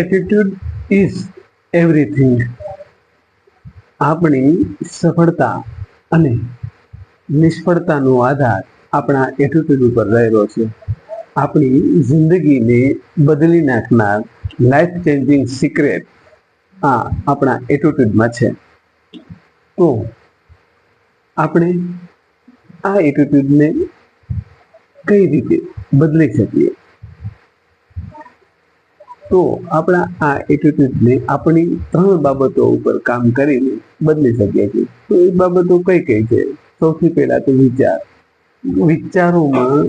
Attitude is everything. આપણી સફળતા અને નિષ્ફળતાનો આધાર આપણા એટીટ્યુડ ઉપર રહેલો છે. આપણી જિંદગીને બદલી નાખનાર લાઈફ ચેન્જિંગ સિક્રેટ આ આપણા એટીટ્યુડમાં છે. તો આપણે આ એટીટ્યુડને કઈ રીતે બદલી શકીએ? તો આપણા આ એટીટ્યુડને આપણી 3 બાબતો ઉપર કામ કરીને બદલી શકીએ છીએ. તો એ બાબતો કઈ કઈ છે? સૌથી પહેલા તો વિચારોમાં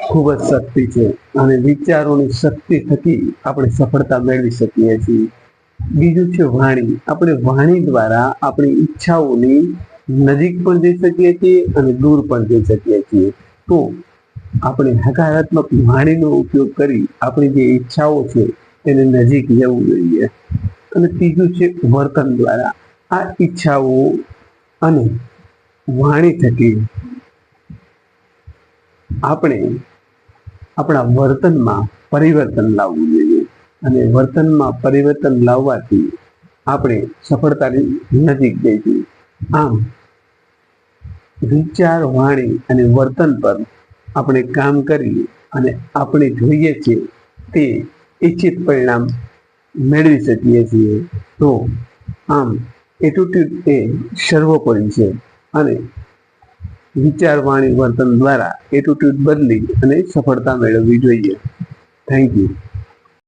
ખૂબ જ શક્તિ છે અને વિચારોની શક્તિ થકી આપણે સફળતા મેળવી શકીએ છીએ. બીજું છે વાણી. આપણે વાણી દ્વારા આપણી ઈચ્છાઓની નજીક પણ જઈ શકીએ છીએ અને દૂર પણ જઈ શકીએ છીએ. તો આપણે હકારાત્મક વાણીનો ઉપયોગ કરી આપણી જે ઈચ્છાઓ છે તેને નજીક જવું જોઈએ. અને ત્રીજું છે વર્તન દ્વારા. આ ઈચ્છાઓ અને વાણી થકી આપણે આપણા વર્તનમાં પરિવર્તન લાવવું જોઈએ અને વર્તનમાં પરિવર્તન લાવવાથી આપણે સફળતાની નજીક જઈશું. આમ વિચાર, વાણી અને વર્તન પર આપણે કામ કરી અને આપણે જોઈએ છીએ તે ઈચ્છિત પરિણામ મેળવી શકીએ છીએ. તો આમ એટીટ્યુડ એ સર્વોપરી છે અને વિચાર, વાણી, વર્તન દ્વારા એટીટ્યુડ બદલી અને સફળતા મેળવવી જોઈએ. Thank you.